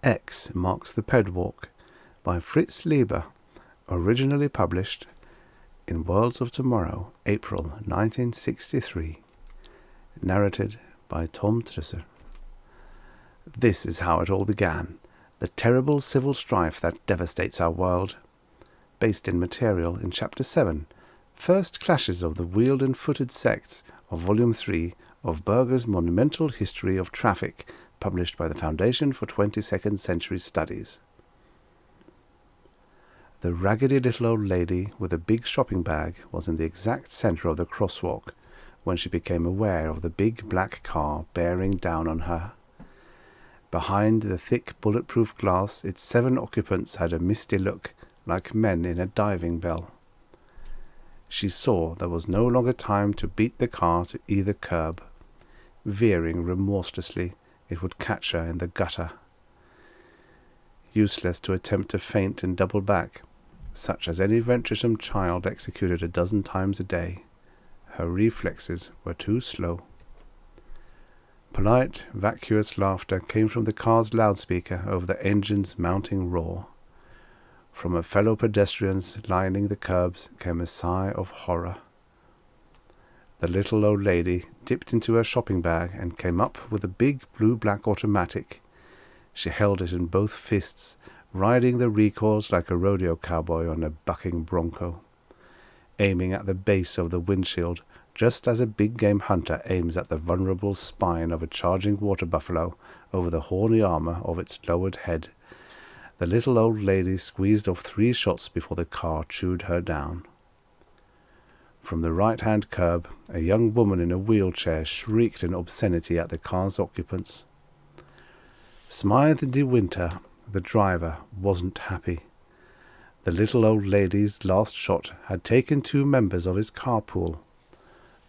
X marks the Pedwalk by Fritz Leiber, originally published in Worlds of Tomorrow, April 1963. Narrated by Tom Trussel. This is how it all began, the terrible civil strife that devastates our world. Based in material in Chapter 7, First Clashes of the Wheeled and Footed Sects of Volume 3 of Berger's Monumental History of Traffic, published by the Foundation for 22nd Century Studies. The raggedy little old lady with a big shopping bag was in the exact center of the crosswalk when she became aware of the big black car bearing down on her. Behind the thick bulletproof glass, its 7 occupants had a misty look, like men in a diving bell. She saw there was no longer time to beat the car to either curb. Veering remorselessly, it would catch her in the gutter. Useless to attempt to feint and double back, such as any venturesome child executed a dozen times a day. Her reflexes were too slow. Polite, vacuous laughter came from the car's loudspeaker over the engine's mounting roar. From her fellow pedestrians lining the curbs came a sigh of horror. The little old lady dipped into her shopping bag and came up with a big blue-black automatic. She held it in both fists, riding the recoils like a rodeo cowboy on a bucking bronco, aiming at the base of the windshield just as a big-game hunter aims at the vulnerable spine of a charging water buffalo over the horny armor of its lowered head. The little old lady squeezed off 3 shots before the car chewed her down. From the right-hand curb, a young woman in a wheelchair shrieked an obscenity at the car's occupants. Smythe de Winter, the driver, wasn't happy. The little old lady's last shot had taken 2 members of his carpool.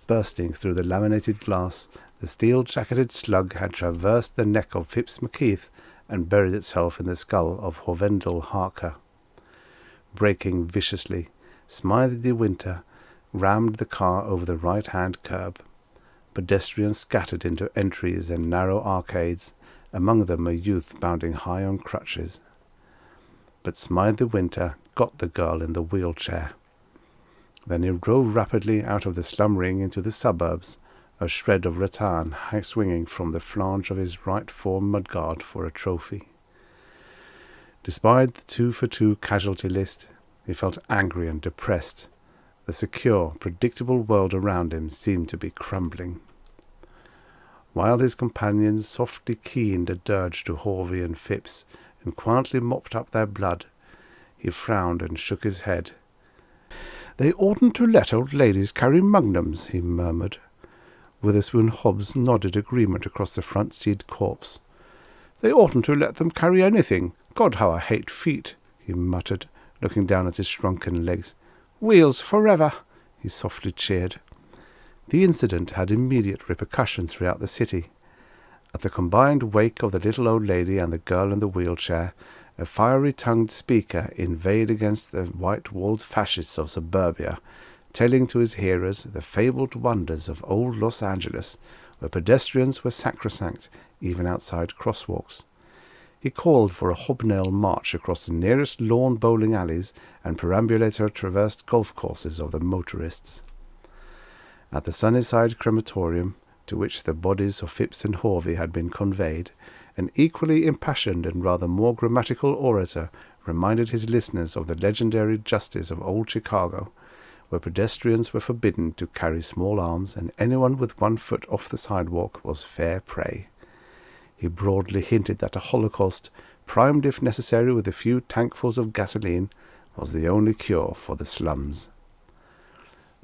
Bursting through the laminated glass, the steel-jacketed slug had traversed the neck of Phipps McKeith and buried itself in the skull of Hovendel Harker. Braking viciously, Smythe de Winter rammed the car over the right-hand curb. Pedestrians scattered into entries and narrow arcades, among them a youth bounding high on crutches. But Smythe de Winter got the girl in the wheelchair. Then he drove rapidly out of the slum ring into the suburbs, a shred of rattan swinging from the flange of his right fore mudguard for a trophy. Despite the 2-for-2 casualty list, he felt angry and depressed. The secure, predictable world around him seemed to be crumbling. While his companions softly keened a dirge to Horvey and Phipps and quietly mopped up their blood, he frowned and shook his head. "They oughtn't to let old ladies carry magnums," he murmured. Witherspoon Hobbs nodded agreement across the front seat corpse. "They oughtn't to let them carry anything. God, how I hate feet," he muttered, looking down at his shrunken legs. "Wheels forever," he softly cheered. The incident had immediate repercussions throughout the city. At the combined wake of the little old lady and the girl in the wheelchair, a fiery-tongued speaker inveighed against the white-walled fascists of suburbia, telling to his hearers the fabled wonders of old Los Angeles, where pedestrians were sacrosanct even outside crosswalks. He called for a hobnail march across the nearest lawn bowling alleys and perambulator-traversed golf courses of the motorists. At the Sunnyside crematorium, to which the bodies of Phipps and Horvey had been conveyed, an equally impassioned and rather more grammatical orator reminded his listeners of the legendary justice of old Chicago, where pedestrians were forbidden to carry small arms and anyone with 1 foot off the sidewalk was fair prey. He broadly hinted that a holocaust, primed if necessary with a few tankfuls of gasoline, was the only cure for the slums.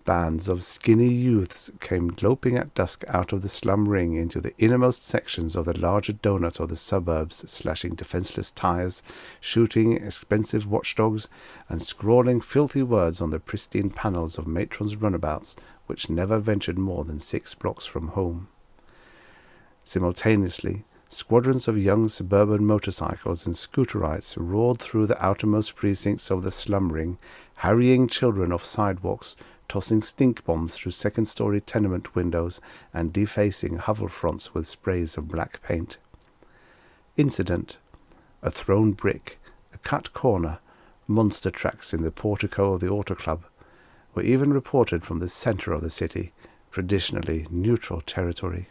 Bands of skinny youths came loping at dusk out of the slum ring into the innermost sections of the larger donut of the suburbs, slashing defenseless tires, shooting expensive watchdogs, and scrawling filthy words on the pristine panels of matrons' runabouts, which never ventured more than 6 blocks from home. Simultaneously, squadrons of young suburban motorcycles and scooterites roared through the outermost precincts of the slum ring, harrying children off sidewalks, tossing stink bombs through second-story tenement windows and defacing hovel fronts with sprays of black paint. Incident: a thrown brick, a cut corner, monster tracks in the portico of the auto club were even reported from the centre of the city, traditionally neutral territory.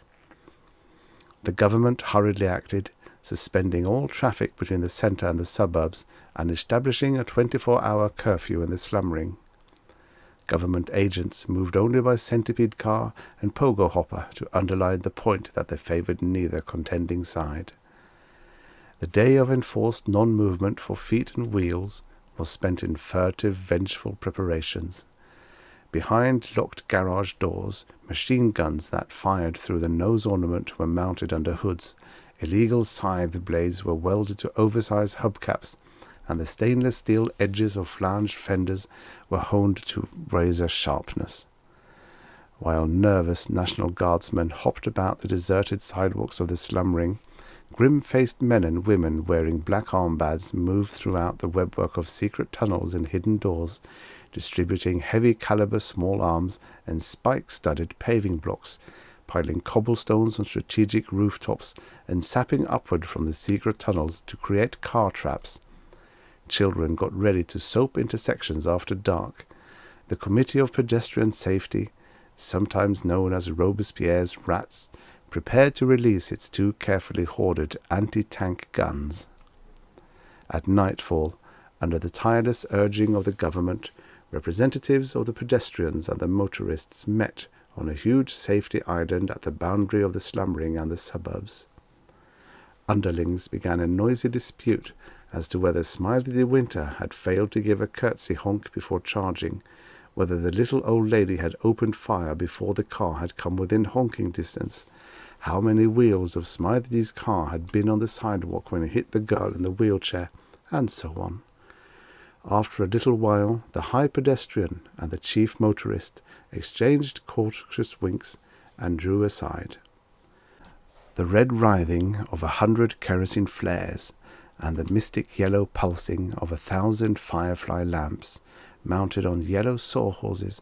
The government hurriedly acted, suspending all traffic between the centre and the suburbs and establishing a 24-hour curfew in the slum ring. Government agents moved only by centipede car and pogo hopper to underline the point that they favoured neither contending side. The day of enforced non-movement for feet and wheels was spent in furtive, vengeful preparations. Behind locked garage doors, machine guns that fired through the nose ornament were mounted under hoods, illegal scythe blades were welded to oversized hubcaps, and the stainless steel edges of flanged fenders were honed to razor sharpness. While nervous National Guardsmen hopped about the deserted sidewalks of the slum ring, grim-faced men and women wearing black armbands moved throughout the webwork of secret tunnels and hidden doors, distributing heavy-caliber small arms and spike-studded paving blocks, piling cobblestones on strategic rooftops and sapping upward from the secret tunnels to create car traps. Children got ready to soap intersections after dark. The Committee of Pedestrian Safety, sometimes known as Robespierre's Rats, prepared to release its 2 carefully hoarded anti-tank guns. At nightfall, under the tireless urging of the government, representatives of the pedestrians and the motorists met on a huge safety island at the boundary of the slum ring and the suburbs. Underlings began a noisy dispute as to whether Smiley de Winter had failed to give a curtsy honk before charging, whether the little old lady had opened fire before the car had come within honking distance, how many wheels of Smiley's car had been on the sidewalk when it hit the girl in the wheelchair, and so on. After a little while, the high pedestrian and the chief motorist exchanged cautious winks and drew aside. The red writhing of 100 kerosene flares and the mystic yellow pulsing of 1,000 firefly lamps mounted on yellow sawhorses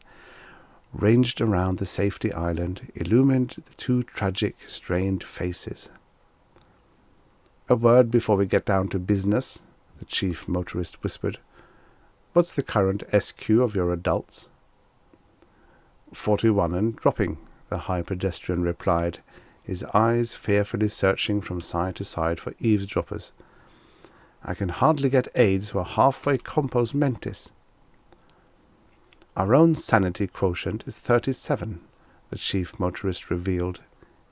ranged around the safety island, illumined the 2 tragic, strained faces. "A word before we get down to business," the chief motorist whispered. "What's the current SQ of your adults?" 41 and dropping, the high pedestrian replied, his eyes fearfully searching from side to side for eavesdroppers. "I can hardly get aides who are halfway compos mentis." "Our own sanity quotient is 37, the chief motorist revealed.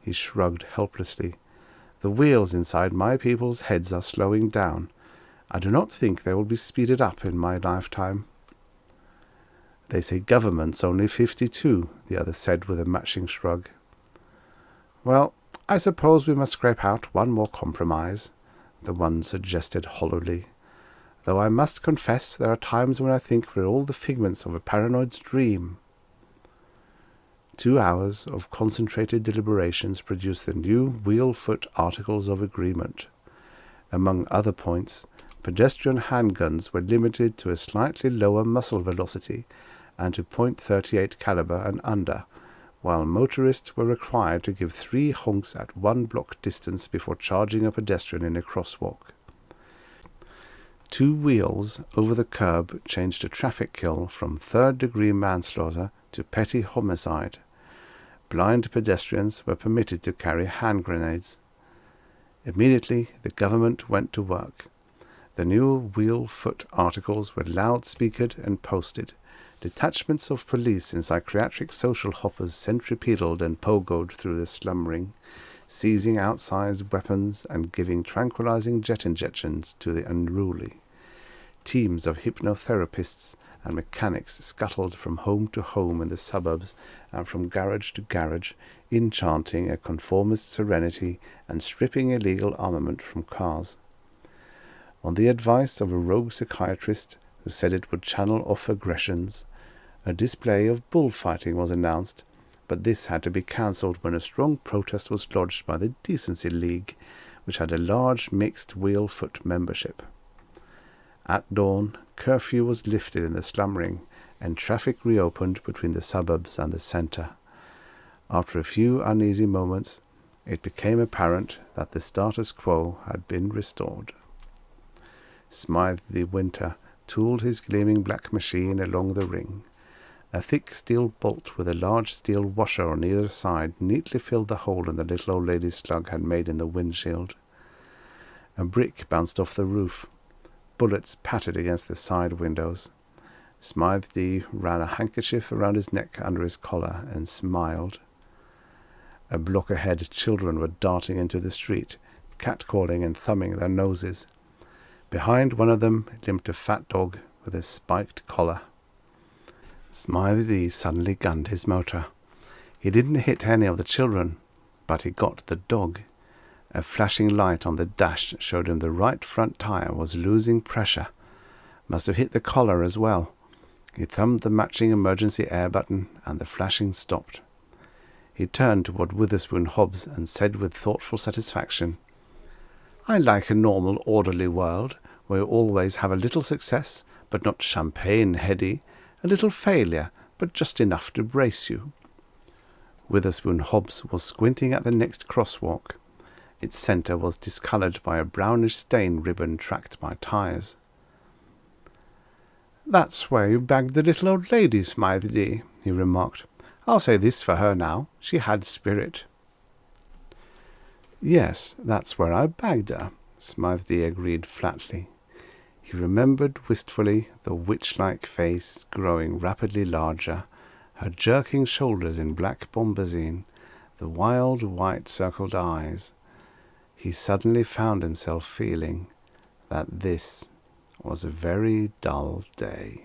He shrugged helplessly. "The wheels inside my people's heads are slowing down. I do not think they will be speeded up in my lifetime." "They say government's only 52, the other said with a matching shrug. "Well, I suppose we must scrape out one more compromise," the one suggested hollowly. "Though I must confess there are times when I think we're all the figments of a paranoid's dream." 2 hours of concentrated deliberations produced the new wheel-foot Articles of Agreement. Among other points, pedestrian handguns were limited to a slightly lower muzzle velocity and to .38 caliber and under, while motorists were required to give 3 honks at 1 block distance before charging a pedestrian in a crosswalk. 2 wheels over the curb changed a traffic kill from third-degree manslaughter to petty homicide. Blind pedestrians were permitted to carry hand grenades. Immediately the government went to work. The new wheel-foot articles were loudspeakered and posted. Detachments of police in psychiatric social hoppers centripedaled and pogoed through the slum ring, seizing outsized weapons and giving tranquilizing jet injections to the unruly. Teams of hypnotherapists and mechanics scuttled from home to home in the suburbs and from garage to garage, enchanting a conformist serenity and stripping illegal armament from cars. On the advice of a rogue psychiatrist who said it would channel off aggressions, a display of bullfighting was announced, but this had to be cancelled when a strong protest was lodged by the Decency League, which had a large mixed wheel-foot membership. At dawn, curfew was lifted in the slum ring, and traffic reopened between the suburbs and the centre. After a few uneasy moments, it became apparent that the status quo had been restored. Smythe the Winter tooled his gleaming black machine along the ring. A thick steel bolt with a large steel washer on either side neatly filled the hole in the little old lady's slug had made in the windshield. A brick bounced off the roof. Bullets pattered against the side windows. Smythe D ran a handkerchief around his neck under his collar and smiled. A block ahead, children were darting into the street, catcalling and thumbing their noses. Behind one of them limped a fat dog with a spiked collar. Smythe D suddenly gunned his motor. He didn't hit any of the children, but he got the dog. A flashing light on the dash showed him the right front tire was losing pressure. Must have hit the collar as well. He thumbed the matching emergency air button, and the flashing stopped. He turned toward Witherspoon Hobbs and said with thoughtful satisfaction, "I like a normal, orderly world, where you always have a little success, but not champagne-heady, a little failure, but just enough to brace you." Witherspoon Hobbs was squinting at the next crosswalk. Its centre was discoloured by a brownish stain ribbon tracked by tyres. "That's where you bagged the little old lady, Smythe D," he remarked. "I'll say this for her now, she had spirit." "Yes, that's where I bagged her," Smythe D agreed flatly. He remembered wistfully the witch-like face growing rapidly larger, her jerking shoulders in black bombazine, the wild white circled eyes. He suddenly found himself feeling that this was a very dull day.